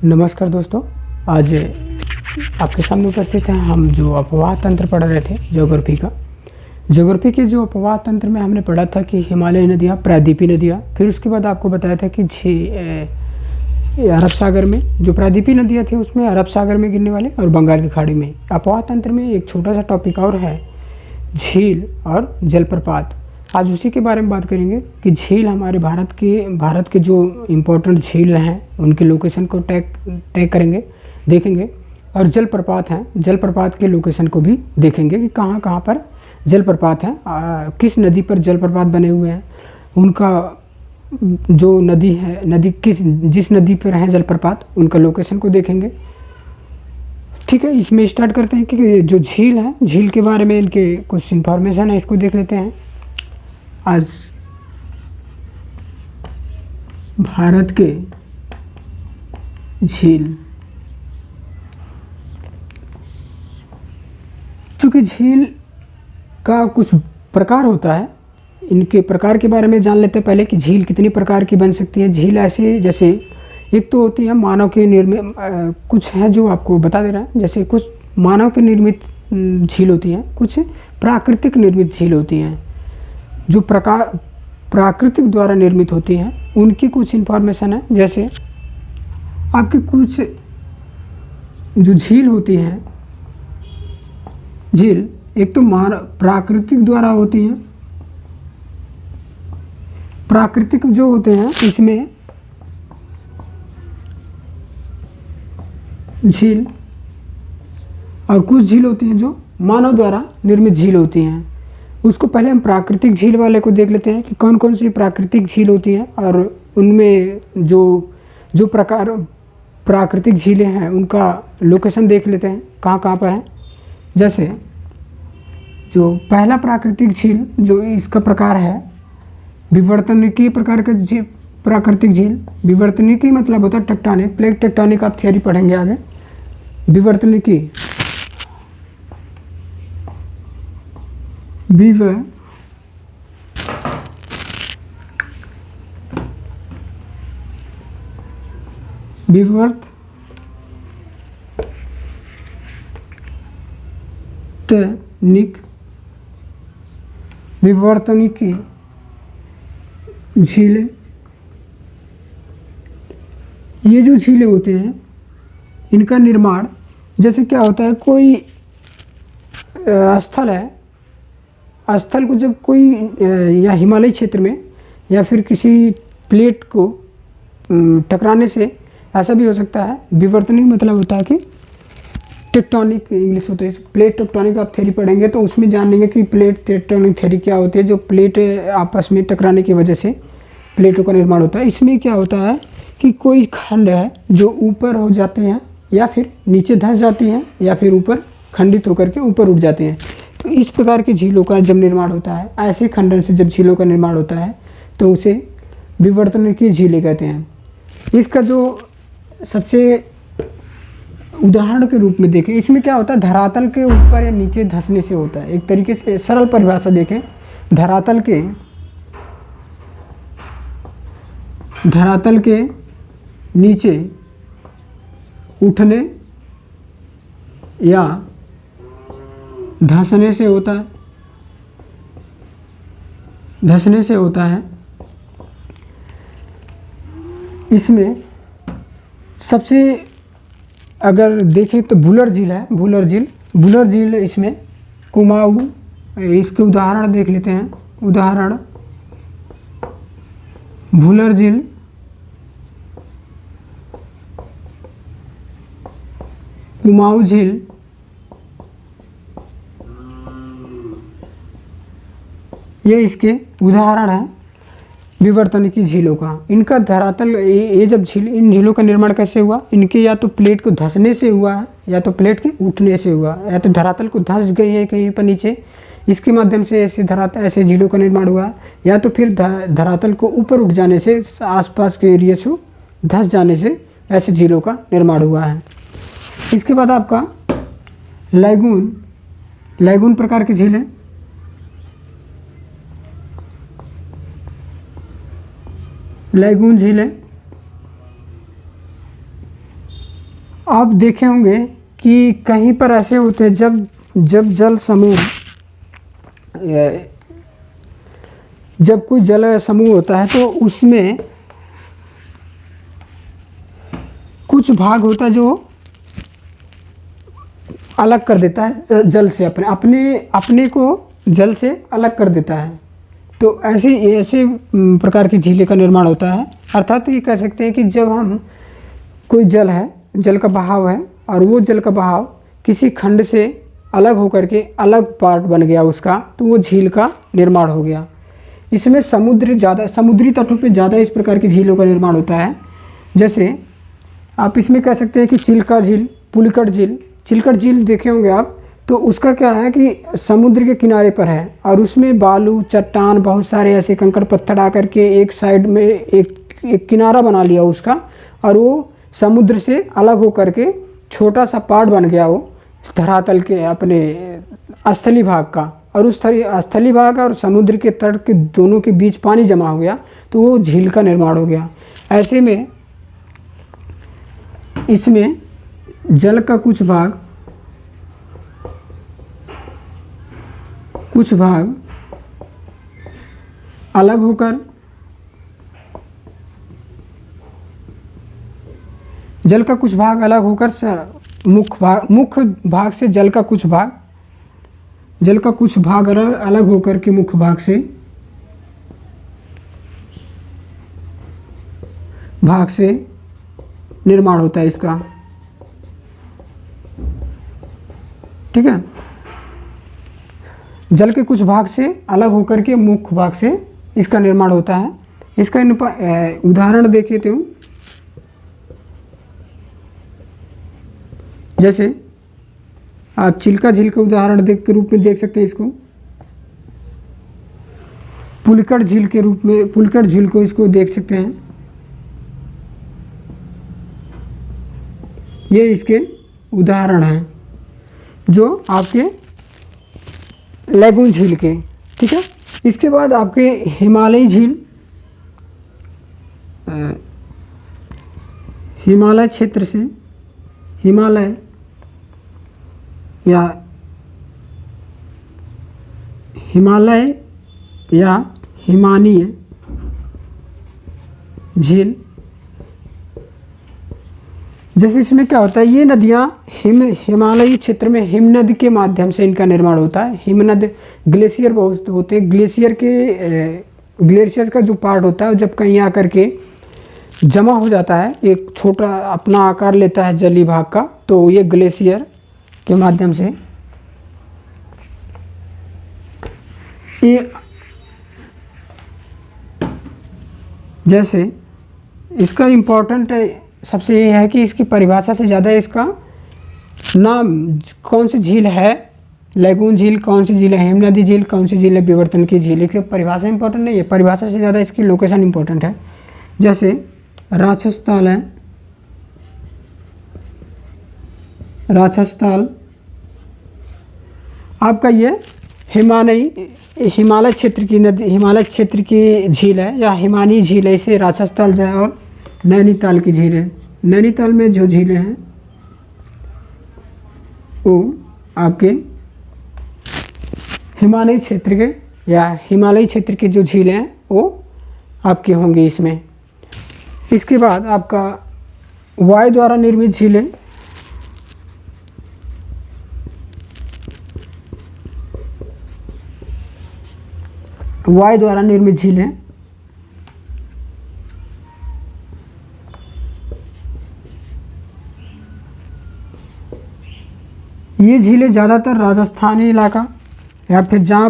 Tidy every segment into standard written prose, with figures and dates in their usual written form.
नमस्कार दोस्तों, आज आपके सामने उपस्थित हैं हम जो अपवाह तंत्र पढ़ रहे थे ज्योग्राफी के जो अपवाह तंत्र में हमने पढ़ा था कि हिमालयी नदियाँ, प्रायद्वीपीय नदियाँ, फिर उसके बाद आपको बताया था कि अरब सागर में जो प्रायद्वीपीय नदियाँ थी उसमें अरब सागर में गिरने वाले और बंगाल की खाड़ी में। अपवाह तंत्र में एक छोटा सा टॉपिक और है, झील और जलप्रपात। आज उसी के बारे में बात करेंगे कि झील हमारे भारत के जो इम्पोर्टेंट झील हैं उनके लोकेशन को टैग करेंगे, देखेंगे। और जलप्रपात हैं, जलप्रपात के लोकेशन को भी देखेंगे कि कहाँ कहाँ पर जलप्रपात हैं, किस नदी पर जलप्रपात बने हुए हैं, उनका जो नदी है, जिस नदी पर है जलप्रपात, उनका लोकेशन को देखेंगे। ठीक है, इसमें स्टार्ट करते हैं कि जो झील है, झील के बारे में इनके कुछ इन्फॉर्मेशन है, इसको देख लेते हैं। आज भारत के झील, चूँकि झील का कुछ प्रकार होता है, इनके प्रकार के बारे में जान लेते हैं पहले कि झील कितनी प्रकार की बन सकती है। झील ऐसे जैसे एक तो होती है मानव के निर्मित, कुछ है जो आपको बता दे रहा है, जैसे कुछ मानव के निर्मित झील होती हैं, कुछ प्राकृतिक निर्मित झील होती हैं। जो प्राकृतिक द्वारा निर्मित होती हैं उनकी कुछ इन्फॉर्मेशन है। जैसे आपकी कुछ जो झील होती हैं, झील एक तो प्राकृतिक द्वारा होती हैं। प्राकृतिक जो होते हैं इसमें झील, और कुछ झील होती हैं जो मानव द्वारा निर्मित झील होती हैं। उसको पहले हम प्राकृतिक झील वाले को देख लेते हैं कि कौन कौन सी प्राकृतिक झील होती हैं, और उनमें जो प्रकार प्राकृतिक झीलें हैं उनका लोकेशन देख लेते हैं कहाँ कहाँ पर है। जैसे जो पहला प्राकृतिक झील जो इसका प्रकार है, विवर्तनिकीय प्रकार का प्राकृतिक झील। विवर्तनिकीय मतलब होता है टेक्टोनिक, प्लेट टेक्टोनिक आप थियरी पढ़ेंगे आगे। विवर्तनिकीय, विवर्तनिकी झीलें, ये जो झीलें होते हैं इनका निर्माण, जैसे क्या होता है, कोई स्थल है, स्थल को जब कोई या हिमालय क्षेत्र में या फिर किसी प्लेट को टकराने से, ऐसा भी हो सकता है। विवर्तनिक मतलब होता है कि टेक्टोनिक इंग्लिश होता है। प्लेट टेक्टोनिक आप थ्योरी पढ़ेंगे तो उसमें जान लेंगे कि प्लेट टेक्टोनिक थ्योरी क्या होती है। जो प्लेट आपस में टकराने की वजह से प्लेटों का निर्माण होता है। इसमें क्या होता है कि कोई खंड है जो ऊपर हो जाते हैं या फिर नीचे धंस जाती हैं या फिर ऊपर खंडित होकर के ऊपर उठ जाते हैं। तो इस प्रकार की झीलों का जब निर्माण होता है, ऐसे खंडन से जब झीलों का निर्माण होता है तो उसे विवर्तनिकीय झीलें कहते हैं। इसका जो सबसे उदाहरण के रूप में देखें, इसमें क्या होता है, धरातल के ऊपर या नीचे धंसने से होता है। एक तरीके से सरल परिभाषा देखें, धरातल के नीचे उठने या धंसने से होता है। इसमें सबसे अगर देखें तो भूलर झील है, भूलर झील इसमें कुमाऊं, इसके उदाहरण देख लेते हैं। उदाहरण भूलर झील, कुमाऊं झील, ये इसके उदाहरण हैं विवर्तनिकी झीलों का। इनका धरातल, ये जब इन झीलों का निर्माण कैसे हुआ, इनके या तो प्लेट को धंसने से हुआ है या तो प्लेट के उठने से हुआ, या तो धरातल को धंस गई है कहीं पर नीचे, इसके माध्यम से ऐसे झीलों का निर्माण हुआ है, या तो फिर धरातल को ऊपर उठ जाने से, आसपास के एरिया से धंस जाने से ऐसे झीलों का निर्माण हुआ है। इसके बाद आपका लैगून प्रकार की झील है। लैगून झीलें। आप देखे होंगे कि कहीं पर ऐसे होते हैं जब जल समूह, जब कोई जल समूह होता है तो उसमें कुछ भाग होता है जो अलग कर देता है जल से, अपने को जल से अलग कर देता है। तो ऐसे प्रकार की झीलें का निर्माण होता है। अर्थात ये कह सकते हैं कि जब हम कोई जल है, जल का बहाव है, और वो जल का बहाव किसी खंड से अलग होकर के अलग पार्ट बन गया उसका, तो वो झील का निर्माण हो गया। इसमें समुद्री तटों पे ज़्यादा इस प्रकार की झीलों का निर्माण होता है। जैसे आप इसमें कह सकते हैं कि चिल्का झील, पुलिकट झील। चिल्कट झील देखे होंगे आप, तो उसका क्या है कि समुद्र के किनारे पर है और उसमें बालू, चट्टान, बहुत सारे ऐसे कंकड़ पत्थर आकर के एक साइड में एक किनारा बना लिया उसका, और वो समुद्र से अलग होकर के छोटा सा पार्ट बन गया वो धरातल के अपने स्थली भाग का, और उस स्थली भाग और समुद्र के तट के दोनों के बीच पानी जमा हो गया, तो वो झील का निर्माण हो गया। ऐसे में इसमें जल का कुछ भाग अलग होकर, जल का कुछ भाग अलग होकर मुख्य भाग से जल का कुछ भाग अलग होकर के मुख्य भाग से निर्माण होता है इसका। ठीक है, जल के कुछ भाग से अलग होकर के मुख्य भाग से इसका निर्माण होता है। इसका उदाहरण देखिए तो जैसे आप चिल्का झील का उदाहरण के रूप में देख सकते हैं इसको। पुलिकट झील के रूप में पुलिकट झील को इसको देख सकते हैं। ये इसके उदाहरण हैं जो आपके लैगून झील के। ठीक है, इसके बाद आपके हिमालयी झील, हिमालय क्षेत्र से, हिमालय या हिमानीय झील। जैसे इसमें क्या होता है, ये नदियाँ हिमालयी क्षेत्र में हिमनद के माध्यम से इनका निर्माण होता है। हिमनद ग्लेशियर बहुत होते हैं। ग्लेशियर का जो पार्ट होता है जब कहीं आकर के जमा हो जाता है, एक छोटा अपना आकार लेता है जली भाग का, तो ये ग्लेशियर के माध्यम से ये, जैसे इसका इम्पोर्टेंट सबसे ये है कि इसकी परिभाषा से ज़्यादा इसका नाम, कौन सी झील है लैगून झील, कौन सी झील है हिमनदी झील, कौन सी झील है विवर्तन की झील, इसकी परिभाषा इंपॉर्टेंट नहीं है, परिभाषा से ज़्यादा इसकी लोकेशन इंपॉर्टेंट है। जैसे राक्षसताल है, राक्षसताल आपका ये हिमालय क्षेत्र की नदी, हिमालय क्षेत्र की झील है या हिमानी झील है, इसे राक्षसताल जो है। और नैनीताल की झील है। नैनीताल में जो झीलें हैं वो आपके हिमालयी क्षेत्र के या हिमालयी क्षेत्र की जो झीलें हैं वो आपकी होंगी इसमें। इसके बाद आपका वायु द्वारा निर्मित झीलें, वायु द्वारा निर्मित झीलें ये झीलें ज़्यादातर राजस्थानी इलाका या फिर जहाँ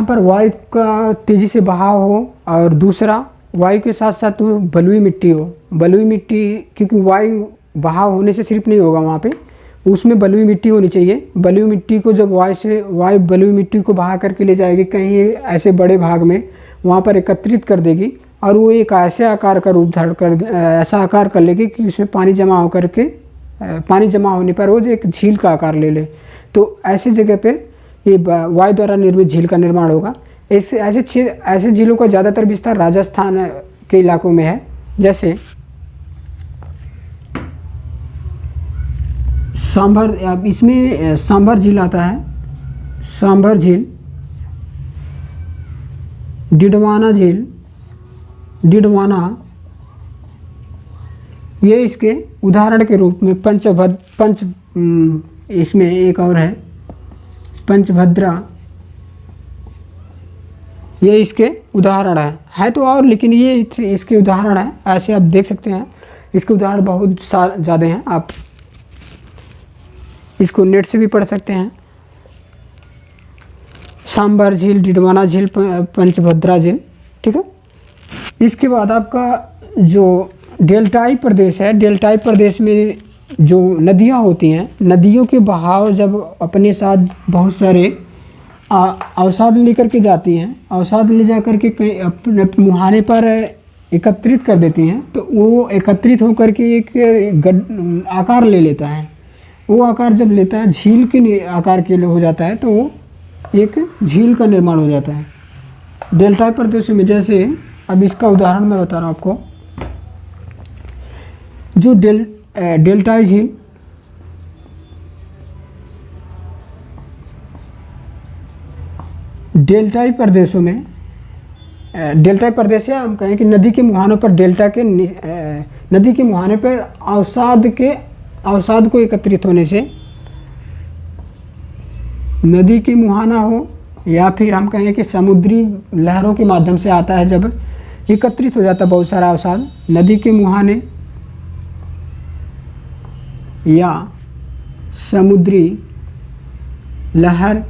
पर वायु का तेज़ी से बहाव हो, और दूसरा वायु के साथ साथ बलुई मिट्टी हो। बलुई मिट्टी, क्योंकि वायु बहाव होने से सिर्फ नहीं होगा, वहाँ पे उसमें बलुई मिट्टी होनी चाहिए। बलुई मिट्टी को जब वायु बलुई मिट्टी को बहा करके ले जाएगी कहीं ऐसे बड़े भाग में, वहाँ पर एकत्रित कर देगी और वो एक ऐसे आकार का रूप धारण कर, ऐसा आकार कर लेगी कि उसमें पानी जमा होकर के, पानी जमा होने पर वो एक झील का आकार ले ले। तो ऐसी जगह पे ये वायु द्वारा निर्मित झील का निर्माण होगा। ऐसे झीलों का ज़्यादातर विस्तार राजस्थान के इलाकों में है। जैसे सांभर, अब इसमें सांभर झील आता है, सांभर झील, डिडवाना झील, डिडवाना, ये इसके उदाहरण के रूप में इसमें एक और है पंचभद्रा, ये इसके उदाहरण है तो और, लेकिन ये इसके उदाहरण है। ऐसे आप देख सकते हैं, इसके उदाहरण बहुत ज़्यादा हैं, आप इसको नेट से भी पढ़ सकते हैं। सांभर झील, डिडवाना झील, पंचभद्रा झील, ठीक है। इसके बाद आपका जो डेल्टाई प्रदेश है, डेल्टाई प्रदेश में जो नदियाँ होती हैं, नदियों के बहाव जब अपने साथ बहुत सारे अवसाद लेकर के जाती हैं, अवसाद ले जा कर के कहीं अपने मुहाने पर एकत्रित कर देती हैं, तो वो एकत्रित होकर के एक आकार ले लेता है। वो आकार जब लेता है, झील के आकार के लिए हो जाता है, तो वो एक झील का निर्माण हो जाता है डेल्टाई प्रदेशों में। जैसे अब इसका उदाहरण मैं बता रहा हूँ आपको, जो डेल्टाई झील, डेल्टाई प्रदेशों में, डेल्टाई प्रदेश है, हम कहें कि नदी के मुहानों पर नदी के मुहाने पर अवसाद को एकत्रित होने से, नदी के मुहाना हो या फिर हम कहें कि समुद्री लहरों के माध्यम से आता है, जब एकत्रित हो जाता है बहुत सारा अवसाद नदी के मुहाने या समुद्री लहर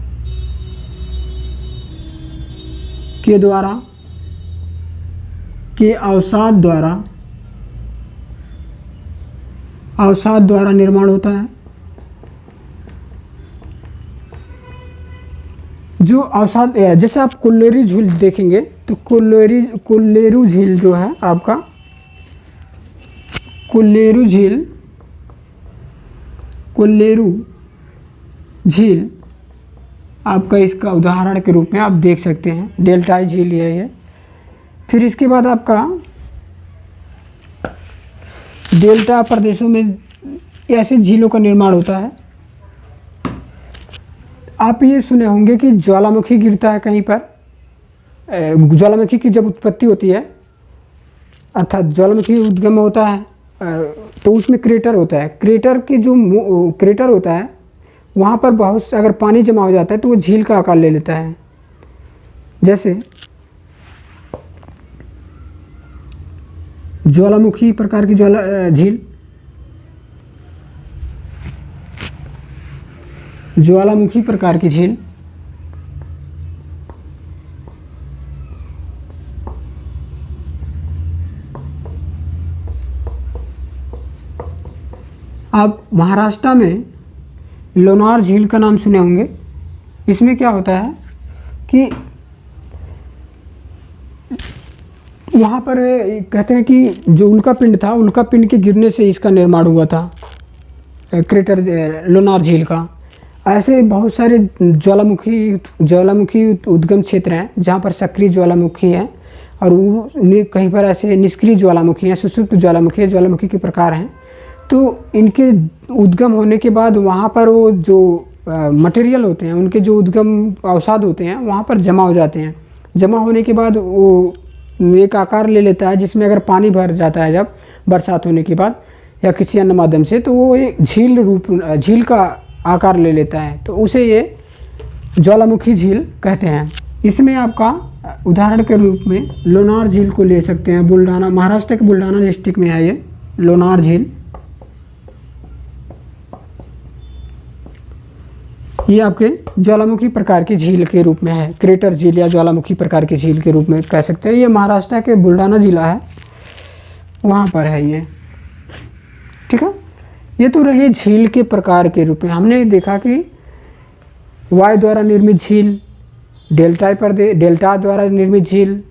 के द्वारा के अवसाद द्वारा निर्माण होता है। जो अवसाद, जैसे आप कोल्लेरू झील देखेंगे तो कोल्लेरू झील जो है आपका, कोल्लेरू झील आपका इसका उदाहरण के रूप में आप देख सकते हैं, डेल्टाई झील है। फिर इसके बाद आपका डेल्टा प्रदेशों में ऐसे झीलों का निर्माण होता है। आप ये सुने होंगे कि ज्वालामुखी गिरता है कहीं पर, ज्वालामुखी की जब उत्पत्ति होती है, अर्थात ज्वालामुखी उद्गम होता है, तो उसमें क्रेटर होता है। क्रेटर के जो क्रेटर होता है, वहाँ पर बहुत से अगर पानी जमा हो जाता है तो वो झील का आकार ले लेता है। जैसे ज्वालामुखी प्रकार की झील, ज्वालामुखी प्रकार की झील, आप महाराष्ट्र में लोनार झील का नाम सुने होंगे। इसमें क्या होता है कि वहाँ पर कहते हैं कि जो उल्का पिंड था, उल्का पिंड के गिरने से इसका निर्माण हुआ था, क्रेटर लोनार झील का। ऐसे बहुत सारे ज्वालामुखी उद्गम क्षेत्र हैं जहाँ पर सक्रिय ज्वालामुखी हैं, और वो कहीं पर ऐसे निष्क्रिय ज्वालामुखी हैं, सुषुप्त ज्वालामुखी के प्रकार हैं। तो इनके उद्गम होने के बाद वहाँ पर वो जो मटेरियल होते हैं, उनके जो उद्गम अवसाद होते हैं, वहाँ पर जमा हो जाते हैं। जमा होने के बाद वो एक आकार ले लेता है, जिसमें अगर पानी भर जाता है जब बरसात होने के बाद या किसी अन्य माध्यम से, तो वो एक झील का आकार ले लेता है, तो उसे ये ज्वालामुखी झील कहते हैं। इसमें आपका उदाहरण के रूप में लोनार झील को ले सकते हैं। बुल्ढाना, महाराष्ट्र के बुल्ढाना डिस्ट्रिक्ट में है ये लोनार झील। ये आपके ज्वालामुखी प्रकार की झील के रूप में है, क्रेटर झील या ज्वालामुखी प्रकार की झील के रूप में कह सकते हैं। ये महाराष्ट्र के बुल्ढाना जिला है, वहाँ पर है ये, ठीक है। ये तो रही झील के प्रकार के रूप में। हमने देखा कि वायु द्वारा निर्मित झील, डेल्टा द्वारा निर्मित झील,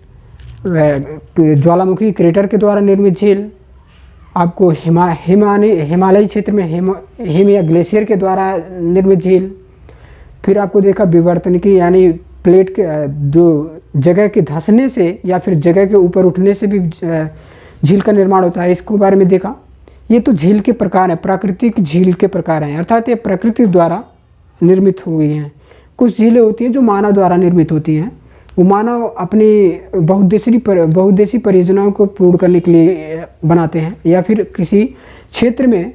ज्वालामुखी क्रेटर के द्वारा निर्मित झील, आपको हिमालयी क्षेत्र में हिम या ग्लेशियर के द्वारा निर्मित झील। फिर आपको देखा विवर्तनिकी यानी प्लेट के जो जगह के धंसने से या फिर जगह के ऊपर उठने से भी झील का निर्माण होता है, इसके बारे में देखा। ये तो झील के प्रकार हैं, प्राकृतिक झील के प्रकार हैं, अर्थात ये प्रकृति द्वारा निर्मित हुई हैं। कुछ झीलें होती हैं जो मानव द्वारा निर्मित होती हैं, वो मानव अपनी बहुउद्देशीय परियोजनाओं को पूर्ण करने के लिए बनाते हैं, या फिर किसी क्षेत्र में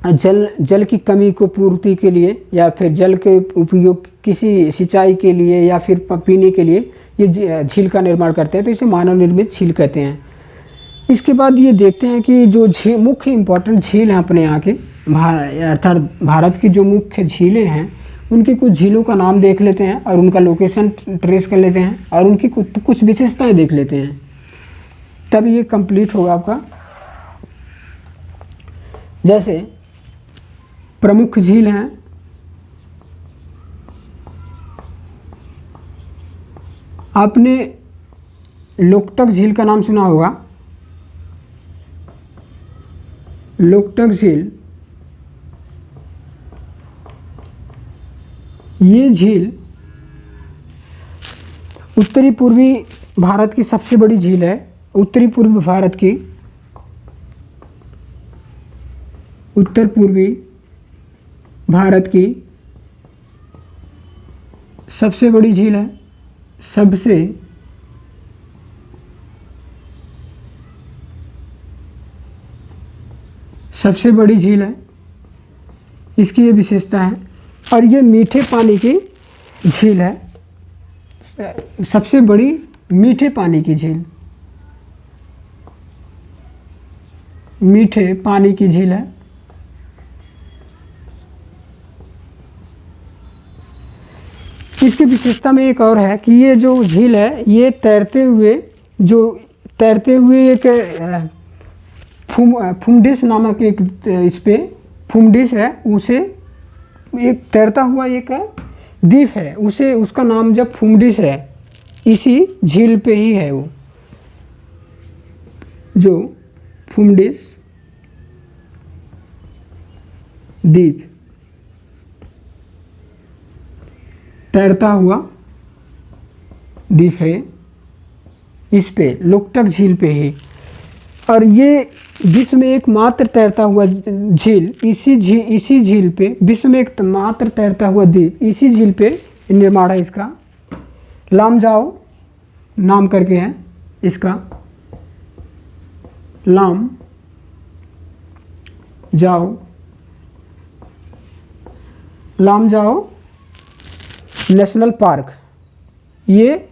जल की कमी को पूर्ति के लिए, या फिर जल के उपयोग किसी सिंचाई के लिए या फिर पीने के लिए ये झील का निर्माण करते हैं, तो इसे मानव निर्मित झील कहते हैं। इसके बाद ये देखते हैं कि जो मुख्य इम्पोर्टेंट झील हैं अपने यहाँ के अर्थात भारत की जो मुख्य झीलें हैं, उनकी कुछ झीलों का नाम देख लेते हैं और उनका लोकेशन ट्रेस कर लेते हैं और उनकी कुछ विशेषताएं देख लेते हैं, तब ये कंप्लीट होगा आपका। जैसे प्रमुख झील हैं, आपने लोकटक झील का नाम सुना होगा। लोकटक झील, ये झील उत्तरी पूर्वी भारत की सबसे बड़ी झील है। उत्तर पूर्वी भारत की सबसे बड़ी झील है, सबसे बड़ी झील है, इसकी ये विशेषता है। और ये मीठे पानी की झील है, सबसे बड़ी मीठे पानी की झील, मीठे पानी की झील है। इसकी विशेषता में एक और है कि ये जो झील है, ये तैरते हुए एक फुमडिस नामक एक इस पे फुमडिस है, उसे एक तैरता हुआ एक द्वीप है, उसका नाम जब फुमडिस है, इसी झील पे ही है वो, जो फुमडिस द्वीप तैरता हुआ द्वीप है, इस पे लोकटक झील पे ही। और ये विश्व में एकमात्र तैरता हुआ झील, इसी झील पे विश्व में एकमात्र तैरता हुआ द्वीप, इसी झील पे निर्माण है इसका। लामजाओ नाम करके है इसका, लामजाओ नेशनल पार्क, ये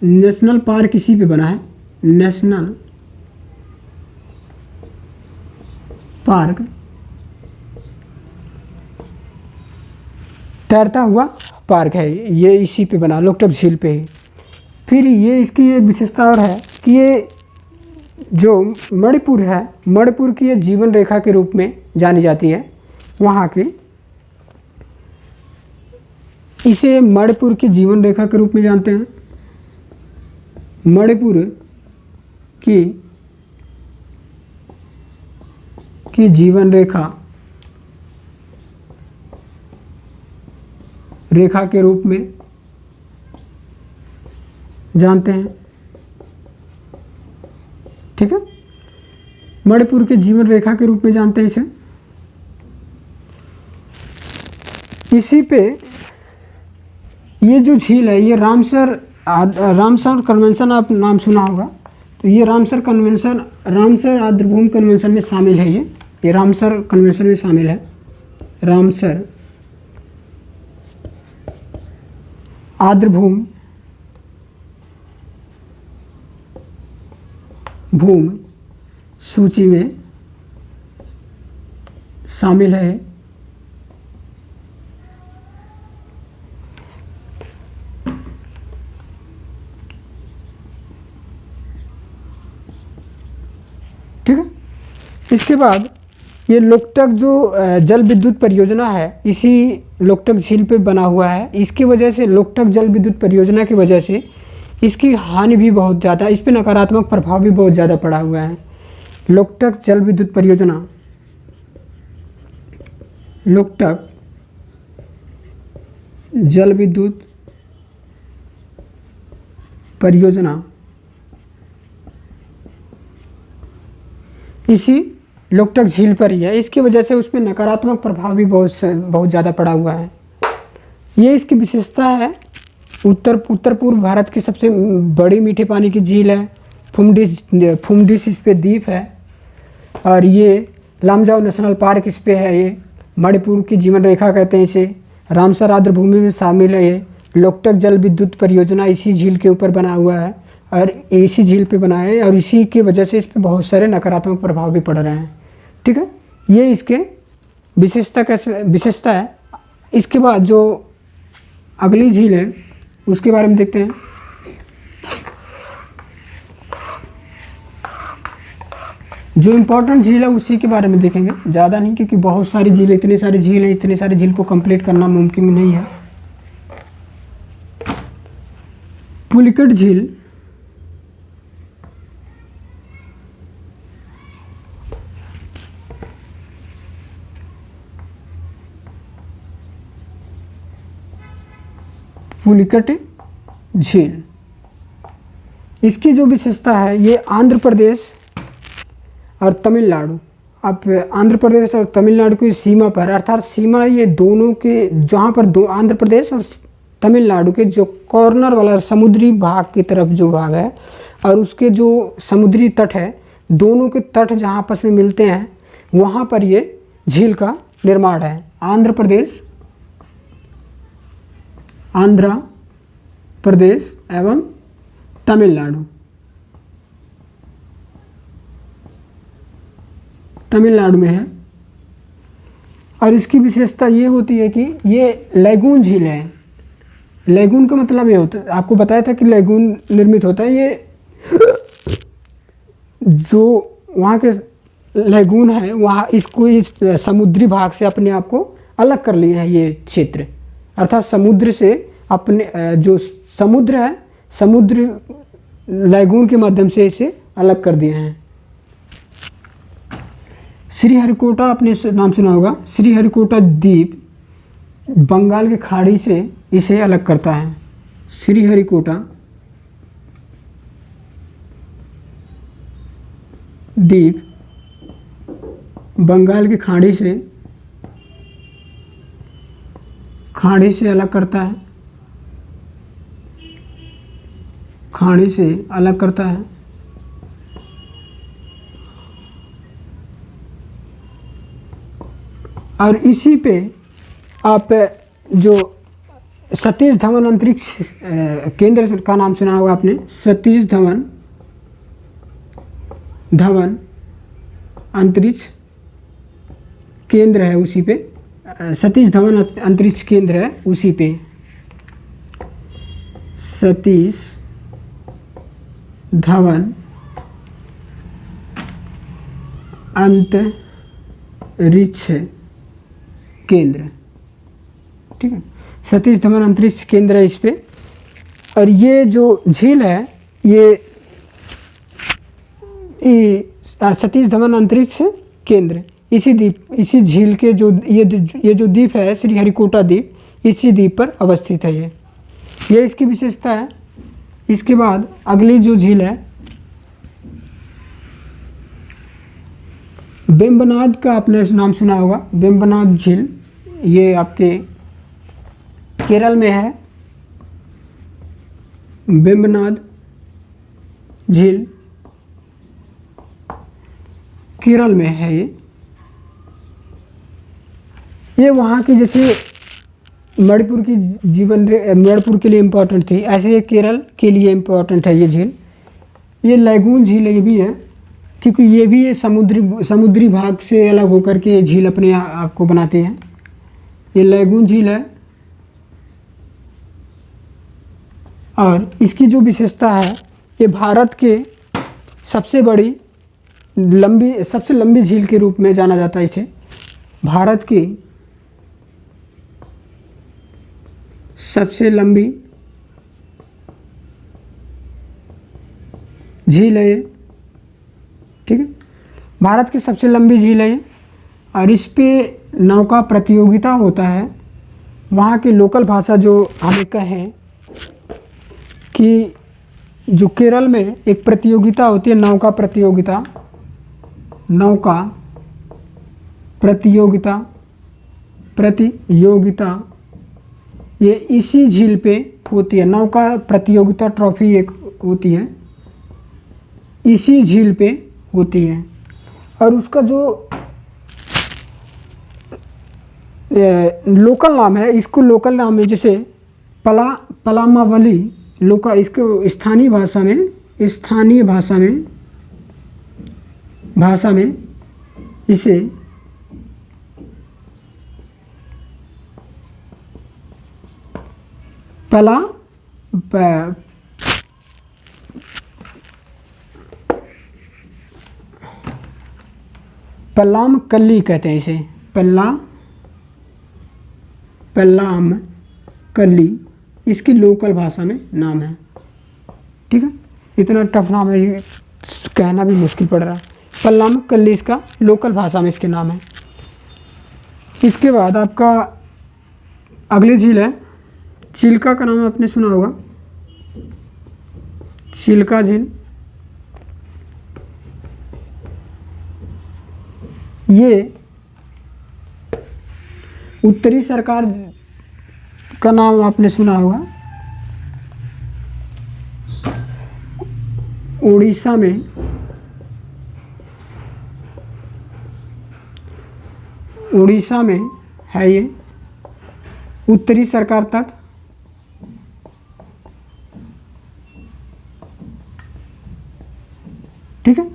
नेशनल पार्क इसी पे बना है, नेशनल पार्क तैरता हुआ पार्क है, ये इसी पे बना, लोकटक झील पे ही। फिर ये इसकी एक विशेषता और है कि ये जो मणिपुर है, मणिपुर की ये जीवन रेखा के रूप में जानी जाती है वहाँ की, इसे मणिपुर की जीवन रेखा के रूप में जानते हैं। मणिपुर की जीवन रेखा के रूप में जानते हैं, ठीक है, मणिपुर के जीवन रेखा के रूप में जानते हैं इसे। इसी पे ये जो झील है, ये रामसर कन्वेंशन आप नाम सुना होगा, तो ये रामसर आर्द्रभूमि कन्वेंशन में शामिल है। ये रामसर कन्वेंशन में शामिल है, रामसर आर्द्रभूमि सूची में शामिल है। ठीक है, इसके बाद ये लोकटक जो जल विद्युत परियोजना है, इसी लोकटक झील पे बना हुआ है। इसकी वजह से, लोकटक जल विद्युत परियोजना की वजह से इसकी हानि भी बहुत ज़्यादा, इस पे नकारात्मक प्रभाव भी बहुत ज़्यादा पड़ा हुआ है। लोकटक जल विद्युत परियोजना, लोकटक जल विद्युत परियोजना इसी लोकटक झील पर ही है। इसकी वजह से उस पर नकारात्मक प्रभाव भी बहुत ज़्यादा पड़ा हुआ है। ये इसकी विशेषता है। उत्तर पूर्व भारत की सबसे बड़ी मीठे पानी की झील है। फुमडिस इस पे द्वीप है और ये लामजाओ नेशनल पार्क इस पे है। ये मणिपुर की जीवन रेखा कहते हैं इसे। रामसर आर्द्र भूमि में शामिल है। ये लोकटक जल विद्युत परियोजना इसी झील के ऊपर बना हुआ है और इसी झील पे बना है और इसी की वजह से इस पे बहुत सारे नकारात्मक प्रभाव भी पड़ रहे हैं। ठीक है, ये इसके विशेषता है। इसके बाद जो अगली झील है उसके बारे में देखते हैं। जो इम्पोर्टेंट झील है उसी के बारे में देखेंगे, ज़्यादा नहीं, क्योंकि बहुत सारी झील, इतनी सारी झील है, इतनी सारी झील को कंप्लीट करना मुमकिन नहीं है। पुलिकट झील पुलिकट झील, इसकी जो विशेषता है, ये आंध्र प्रदेश और तमिलनाडु, अब आंध्र प्रदेश और तमिलनाडु की सीमा पर, अर्थात सीमा ये दोनों के, जहाँ पर दो आंध्र प्रदेश और तमिलनाडु के जो कॉर्नर वाला समुद्री भाग की तरफ जो भाग है और उसके जो समुद्री तट है, दोनों के तट जहाँ आपस में मिलते हैं वहाँ पर ये झील का निर्माण है। आंध्र प्रदेश एवं तमिलनाडु में है। और इसकी विशेषता ये होती है कि ये लैगून झील है। लैगून का मतलब ये होता है, आपको बताया था कि लैगून निर्मित होता है। ये जो वहाँ के लैगून है, वहाँ इसको इस समुद्री भाग से अपने आप को अलग कर लिए हैं ये क्षेत्र, अर्थात समुद्र से अपने जो समुद्र है, समुद्र लैगून के माध्यम से इसे अलग कर दिए हैं। श्रीहरिकोटा आपने नाम सुना होगा। श्रीहरिकोटा द्वीप बंगाल की खाड़ी से इसे अलग करता है। श्रीहरिकोटा द्वीप बंगाल की खाड़ी से अलग करता है, खाड़ी से अलग करता है। और इसी पे आप जो सतीश धवन अंतरिक्ष केंद्र का नाम सुना होगा आपने। सतीश धवन अंतरिक्ष केंद्र है, उसी पे सतीश धवन अंतरिक्ष केंद्र है, उसी पे सतीश धवन अंतरिक्ष केंद्र, ठीक है, सतीश धवन अंतरिक्ष केंद्र है इस पे। और ये जो झील है, ये सतीश धवन अंतरिक्ष केंद्र इसी झील के जो ये जो द्वीप है, श्रीहरिकोटा द्वीप, इसी द्वीप पर अवस्थित है। ये इसकी विशेषता है। इसके बाद अगली जो झील है, वेम्बनाड का आपने नाम सुना होगा। वेम्बनाड झील ये आपके केरल में है। वेम्बनाड झील केरल में है। ये वहाँ की, जैसे मणिपुर की मणिपुर के लिए इम्पोर्टेंट थी, ऐसे ये केरल के लिए इम्पोर्टेंट है ये झील। ये लैगून झील ये भी है, क्योंकि ये भी ये समुद्री भाग से अलग होकर के ये झील अपने आप को बनाते हैं। ये लैगून झील है। और इसकी जो विशेषता है, ये भारत के सबसे लंबी झील के रूप में जाना जाता है इसे। भारत की सबसे लंबी झील है ये, ठीक है, भारत की सबसे लंबी झील है ये। और इस पे नौका प्रतियोगिता होता है। वहाँ की लोकल भाषा जो हमें कहें कि जो केरल में एक प्रतियोगिता होती है, नौका प्रतियोगिता, नौका प्रतियोगिता, ये इसी झील पे होती है। नौका प्रतियोगिता ट्रॉफी एक होती है, इसी झील पे होती है। और उसका जो लोकल नाम है, इसको लोकल नाम है जैसे पलामावली लोका, इसको स्थानीय भाषा में इसे पल्लाम कल्ली कहते हैं, इसे पल्लाम कल्ली इसकी लोकल भाषा में नाम है। ठीक है, इतना टफ नाम है, ये कहना भी मुश्किल पड़ रहा है। पल्लाम कल्ली इसका लोकल भाषा में इसके नाम है। इसके बाद आपका अगली झील है चिल्का का नाम आपने सुना होगा, चिल्का झील। ये उत्तरी सरकार का नाम आपने सुना होगा, उड़ीसा में है ये उत्तरी सरकार तट। ठीक है,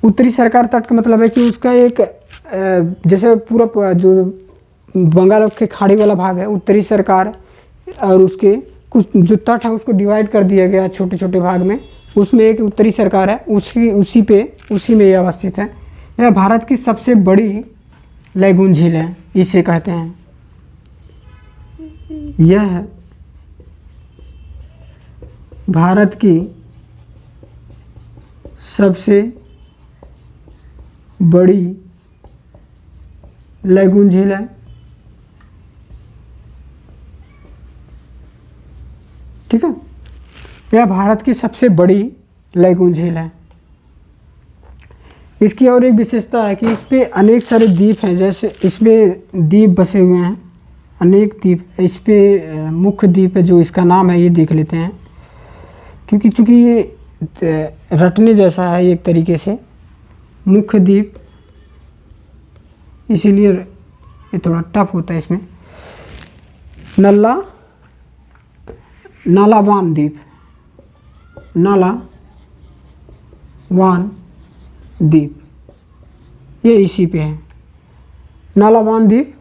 उत्तरी सरकार तट का मतलब है कि उसका एक जैसे पूरा जो बंगाल की खाड़ी वाला भाग है उत्तरी सरकार, और उसके कुछ जो तट है उसको डिवाइड कर दिया गया छोटे छोटे भाग में, उसमें एक उत्तरी सरकार है, उसी में ये अवस्थित है। यह भारत की सबसे बड़ी लैगून झील है, इसे कहते हैं। यह भारत की सबसे बड़ी लैगून झील है। ठीक है, यह भारत की सबसे बड़ी लैगून झील है। इसकी और एक विशेषता है कि इस पे अनेक सारे द्वीप हैं, जैसे इसमें द्वीप बसे हुए हैं, अनेक द्वीप। इस पे मुख्य द्वीप है जो इसका नाम है, ये देख लेते हैं, क्योंकि चूँकि ये रटने जैसा है एक तरीके से, मुख्य द्वीप, इसीलिए ये थोड़ा टफ होता है इसमें। नालावान द्वीप, नालावान द्वीप ये इसी पे है। नालावान द्वीप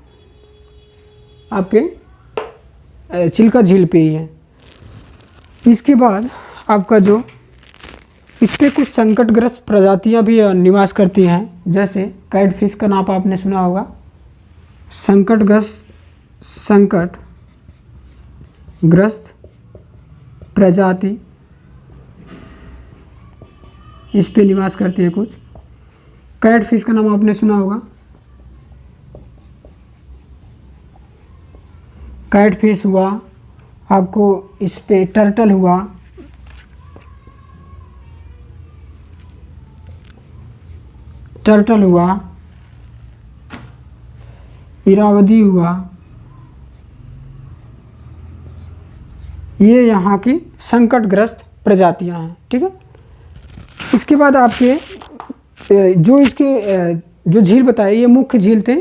आपके चिल्का झील पे ही है। इसके बाद आपका जो इस पे कुछ संकटग्रस्त प्रजातियां भी निवास करती हैं, जैसे कैटफिश का नाम आपने सुना होगा। संकटग्रस्त प्रजाति इस पे निवास करती है कुछ। कैटफिश का नाम आपने सुना होगा, कैटफिश हुआ आपको, इस पे टर्टल हुआ, इरावदी हुआ, ये यहाँ की संकटग्रस्त प्रजातियाँ हैं। ठीक है, इसके बाद आपके जो इसके जो झील बताए ये मुख्य झील थे।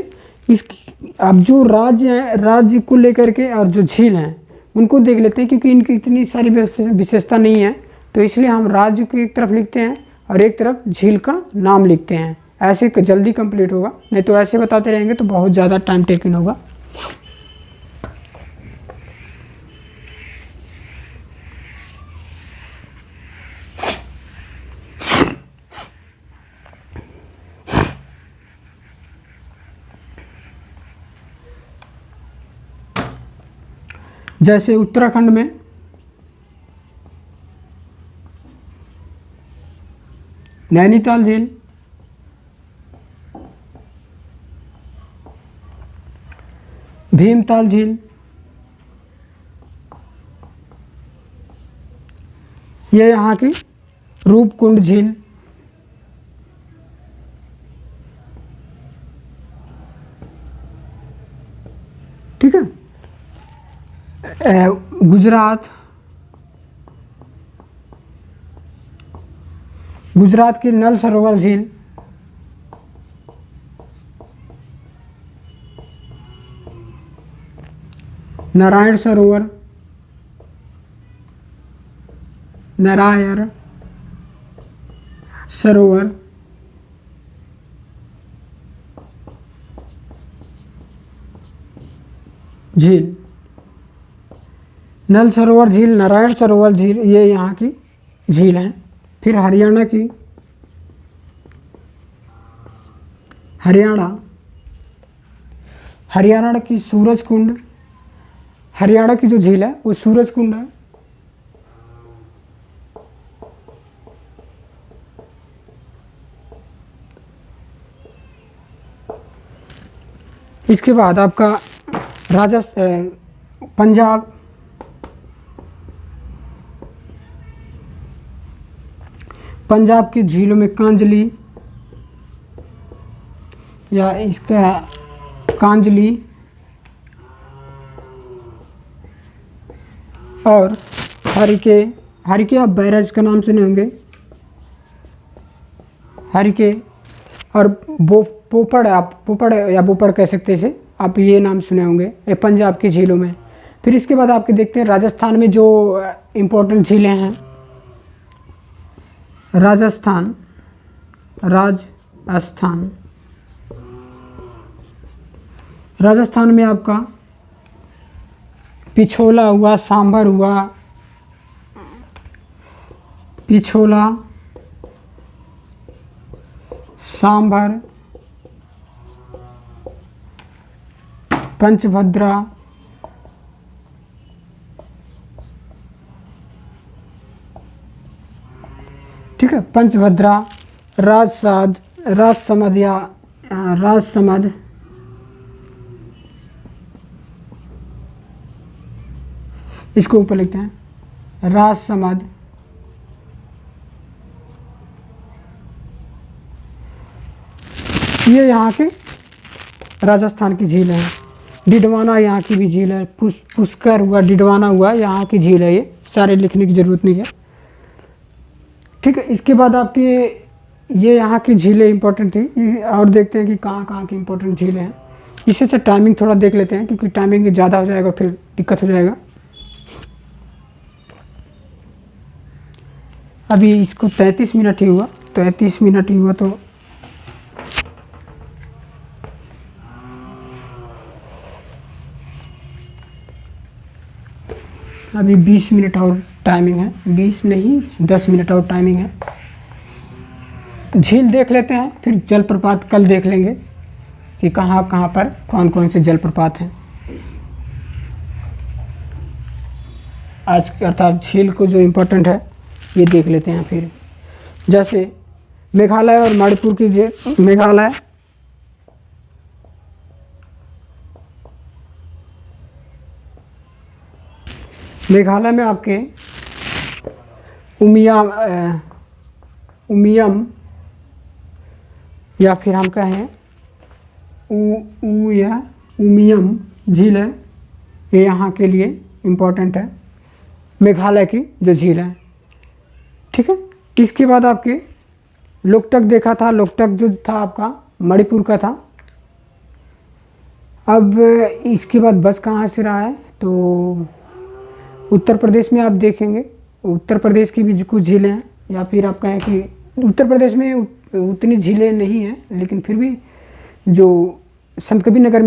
इसकी अब जो राज्य हैं, राज्य को लेकर के और जो झील हैं उनको देख लेते हैं, क्योंकि इनकी इतनी सारी विशेषता नहीं है, तो इसलिए हम राज्य को एक तरफ लिखते हैं और एक तरफ झील का नाम लिखते हैं। ऐसे जल्दी कंप्लीट होगा, नहीं तो ऐसे बताते रहेंगे तो बहुत ज़्यादा टाइम टेकिंग होगा। जैसे उत्तराखंड में नैनीताल झील, भीमताल झील, ये यहाँ की रूपकुंड झील, ठीक है। गुजरात की नल सरोवर झील, नारायण सरोवर, नारायण सरोवर, झील, नल सरोवर झील, नारायण सरोवर झील, ये यहाँ की झील हैं। फिर हरियाणा की सूरज कुंड, हरियाणा की जो झील है वो सूरज कुंड है। इसके बाद आपका पंजाब की झीलों में कांजली या इसका कांजली और हरिके आप बैराज का नाम सुने होंगे, हरिके और पोपड़ कह सकते हैं इसे, आप ये नाम सुने होंगे, ये पंजाब की झीलों में। फिर इसके बाद आपके देखते हैं राजस्थान में जो इम्पोर्टेंट झीलें हैं। राजस्थान में आपका पिछोला हुआ, सांभर हुआ, पिछोला, सांभर, पंचभद्रा, ठीक है, पंचभद्रा, राजसमंद या राजसमंद, इसको ऊपर लिखते हैं राजसमंद, ये यहाँ के राजस्थान की झील है। डिडवाना यहाँ की भी झील है, पुष्कर हुआ, डिडवाना हुआ, यहाँ की झील है। ये सारे लिखने की ज़रूरत नहीं है, ठीक है। इसके बाद आपके ये यहाँ की झीलें इंपॉर्टेंट थी, और देखते हैं कि कहाँ कहाँ की इंपॉर्टेंट झीलें हैं। इससे से टाइमिंग थोड़ा देख लेते हैं, क्योंकि टाइमिंग ज़्यादा हो जाएगा फिर दिक्कत हो जाएगा। अभी इसको 33 मिनट ही हुआ, 33 मिनट ही हुआ, तो अभी 20 मिनट और टाइमिंग है, 20 नहीं 10 मिनट और टाइमिंग है। झील देख लेते हैं, फिर जलप्रपात कल देख लेंगे कि कहाँ कहाँ पर कौन कौन से जलप्रपात हैं। आज अर्थात झील को जो इम्पोर्टेंट है ये देख लेते हैं। फिर जैसे मेघालय और मणिपुर की, मेघालय में आपके उमियम या फिर हम कहें उमियम झील है, ये यहाँ के लिए इम्पोर्टेंट है, मेघालय की जो झील है, ठीक है। इसके बाद आपके लोकटक देखा था, लोकटक जो था आपका मणिपुर का था। अब इसके बाद बस कहाँ से रहा है, तो उत्तर प्रदेश में आप देखेंगे, उत्तर प्रदेश की भी कुछ झीलें हैं, या फिर आप कहें कि उत्तर प्रदेश में उतनी झीलें नहीं हैं, लेकिन फिर भी जो संत कबीर नगर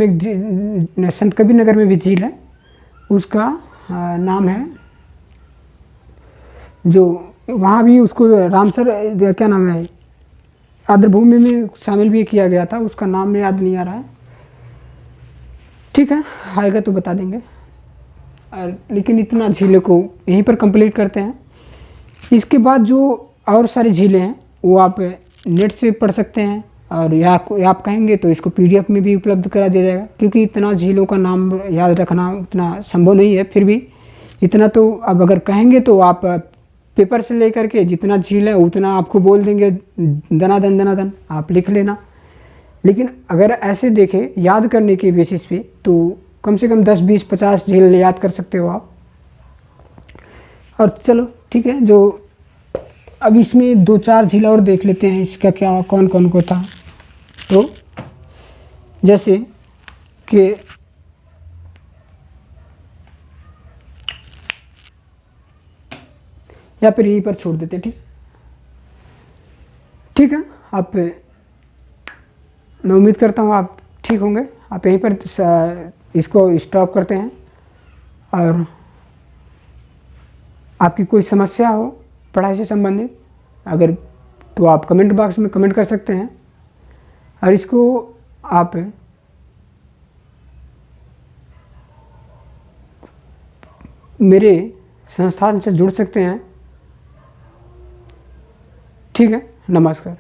में भी झील है, उसका नाम है, जो वहाँ भी उसको रामसर क्या नाम है, आर्द्रभूमि में शामिल भी किया गया था, उसका नाम याद नहीं आ रहा है, ठीक है, आएगा तो बता देंगे। लेकिन इतना झीलों को यहीं पर कंप्लीट करते हैं। इसके बाद जो और सारी झीलें हैं वो आप नेट से पढ़ सकते हैं, और या आप कहेंगे तो इसको PDF में भी उपलब्ध करा दिया जाएगा, क्योंकि इतना झीलों का नाम याद रखना उतना संभव नहीं है। फिर भी इतना तो अब अगर कहेंगे तो आप पेपर से लेकर के जितना झील है उतना आपको बोल देंगे, दनादन आप लिख लेना। लेकिन अगर ऐसे देखें याद करने के बेसिस पे, तो कम से कम 10, 20, 50 झील याद कर सकते हो आप। और चलो ठीक है, जो अब इसमें 2-4 झील और देख लेते हैं, इसका क्या कौन कौन को था। तो जैसे कि या फिर यहीं पर छोड़ देते, ठीक है। आप, मैं उम्मीद करता हूँ आप ठीक होंगे। आप यहीं पर इसको स्टॉप करते हैं। और आपकी कोई समस्या हो पढ़ाई से संबंधित अगर, तो आप कमेंट बॉक्स में कमेंट कर सकते हैं। और इसको आप मेरे संस्थान से जुड़ सकते हैं। ठीक है, नमस्कार।